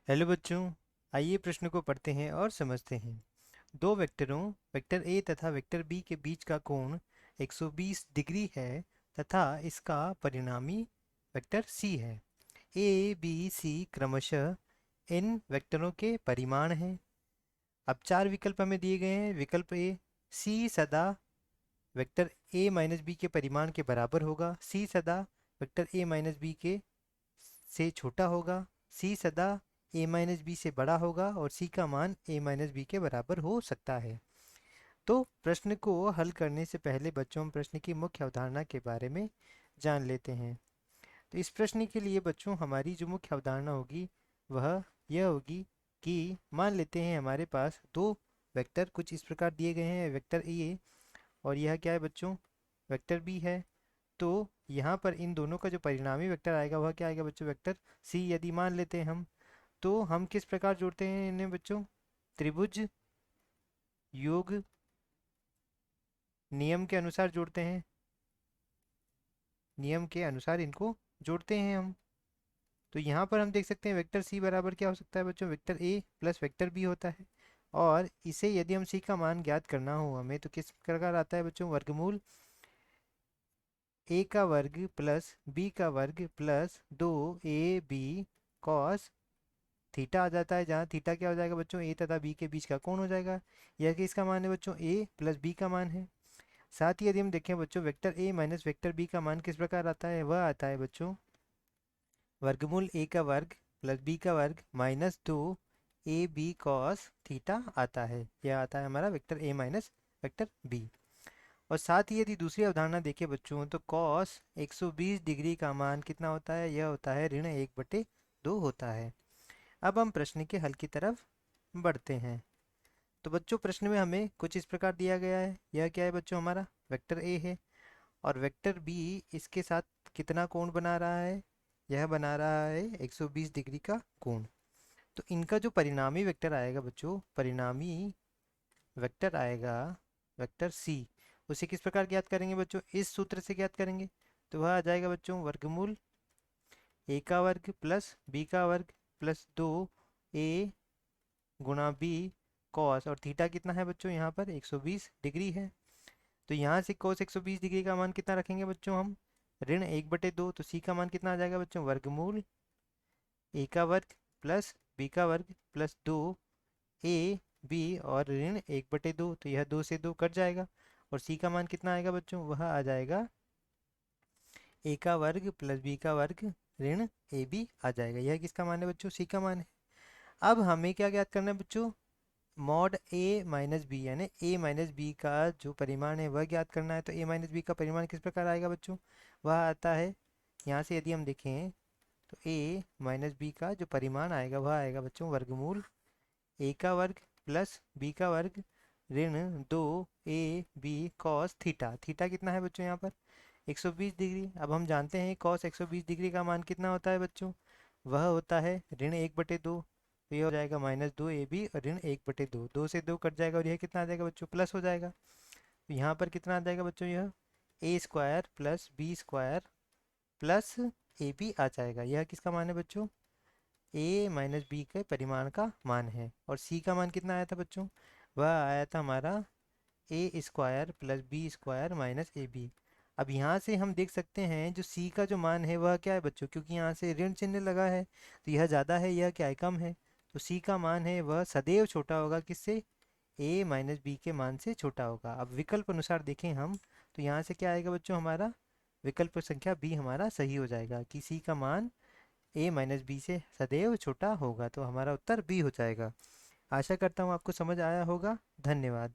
Hello बच्चों, आइए प्रश्न को पढ़ते हैं और समझते हैं। दो वेक्टरों वेक्टर ए तथा वेक्टर बी के बीच का कोण 120 डिग्री है तथा इसका परिणामी वेक्टर सी है। ए बी सी क्रमशः इन वेक्टरों के परिमाण हैं। अब चार विकल्प हमें दिए गए हैं। विकल्प ए, सी सदा वेक्टर ए माइनस बी के परिमाण के बराबर होगा। सी सदा वेक्टर ए माइनस बी के से छोटा होगा। सी सदा ए माइनस बी से बड़ा होगा और सी का मान ए माइनस बी के बराबर हो सकता है। तो प्रश्न को हल करने से पहले बच्चों हम प्रश्न की मुख्य अवधारणा के बारे में जान लेते हैं। तो इस प्रश्न के लिए बच्चों हमारी जो मुख्य अवधारणा होगी वह यह होगी कि मान लेते हैं हमारे पास दो वेक्टर कुछ इस प्रकार दिए गए हैं। वेक्टर ए और यह क्या है बच्चों, वेक्टर बी है। तो यहाँ पर इन दोनों का जो परिणामी वेक्टर आएगा वह क्या आएगा बच्चों, वेक्टर सी यदि मान लेते हैं हम। तो हम किस प्रकार जोड़ते हैं इन्हें बच्चों, त्रिभुज योग नियम के अनुसार जोड़ते हैं। नियम के अनुसार इनको जोड़ते हैं हम। तो यहाँ पर हम देख सकते हैं वेक्टर सी बराबर क्या हो सकता है बच्चों, vector A plus vector B होता है। और इसे यदि हम सी का मान ज्ञात करना हो हमें तो किस प्रकार आता है बच्चों, वर्गमूल ए का वर्ग प्लस बी का वर्ग प्लस 2ab कॉस थीटा आ जाता है, जहाँ थीटा क्या हो जाएगा बच्चों, ए तथा बी के बीच का कोण हो जाएगा। यह किसका मान है बच्चों, ए प्लस बी का मान है। साथ ही यदि हम देखें बच्चों vector A minus vector B का मान किस प्रकार आता है, वह आता है बच्चों वर्गमूल ए का वर्ग प्लस बी का वर्ग माइनस 2ab कॉस थीटा आता है। यह आता है हमारा vector A minus vector B. और साथ ही यदि दूसरी अवधारणा देखें बच्चों तो कॉस 120 डिग्री का मान कितना होता है, यह होता है ऋण 1/2 होता है। अब हम प्रश्न के हल की तरफ बढ़ते हैं। तो बच्चों प्रश्न में हमें कुछ इस प्रकार दिया गया है। यह क्या है बच्चों, हमारा वेक्टर ए है और वेक्टर बी इसके साथ कितना कोण बना रहा है, यह बना रहा है 120 डिग्री का कोण। तो इनका जो परिणामी वेक्टर आएगा बच्चों, परिणामी वेक्टर आएगा वेक्टर सी। उसे किस प्रकार ज्ञात करेंगे बच्चों, इस सूत्र से ज्ञात करेंगे। तो वह आ जाएगा बच्चों वर्गमूल ए का वर्ग प्लस बी का वर्ग प्लस 2a गुणा बी कॉस, और थीटा कितना है बच्चों यहाँ पर 120 डिग्री है। तो यहाँ से कॉस 120 डिग्री का मान कितना रखेंगे बच्चों हम, ऋण 1/2। तो सी का मान कितना आ जाएगा बच्चों, वर्गमूल ए का वर्ग प्लस बी का वर्ग प्लस 2ab और ऋण 1/2। तो यह 2 से 2 कट जाएगा और सी का मान कितना आएगा बच्चों, वह आ जाएगा ए का वर्ग प्लस बी का वर्ग ऋण ab आ जाएगा। यह किसका मान है बच्चों, सी का मान है। अब हमें क्या ज्ञात करना है बच्चों, मॉड ए माइनस बी यानी ए माइनस बी का जो परिमाण है वह ज्ञात करना है। तो ए माइनस बी का परिमाण किस प्रकार आएगा बच्चों, वह आता है यहाँ से यदि हम देखें तो ए माइनस बी का जो परिमाण आएगा वह आएगा बच्चों वर्गमूल ए का वर्ग प्लस बी का वर्ग ऋण 2ab कॉस थीटा। थीटा कितना है बच्चों यहाँ पर 120 डिग्री। अब हम जानते हैं कॉस 120 डिग्री का मान कितना होता है बच्चों, वह होता है ऋण 1/2। तो ये हो जाएगा -2ab और ऋण 1/2, 2 से 2 कट जाएगा और यह कितना आ जाएगा बच्चों, प्लस हो जाएगा। तो यहाँ पर कितना आ जाएगा बच्चों, यह A square plus B square plus A B आ जाएगा। यह किसका मान है बच्चों, ए माइनस बी के परिमाण का मान है। और सी का मान कितना आया था बच्चों, वह आया था हमारा A square plus B square minus A B. अब यहाँ से हम देख सकते हैं जो सी का जो मान है वह क्या है बच्चों, क्योंकि यहाँ से ऋण चिन्ह लगा है तो यह ज़्यादा है, यह क्या है कम है। तो सी का मान है वह सदैव छोटा होगा किससे, ए माइनस बी के मान से छोटा होगा। अब विकल्प अनुसार देखें हम तो यहाँ से क्या आएगा बच्चों, हमारा विकल्प संख्या बी हमारा सही हो जाएगा कि सी का मान ए माइनस बी से सदैव छोटा होगा। तो हमारा उत्तर बी हो जाएगा। आशा करता हूँ आपको समझ आया होगा। धन्यवाद।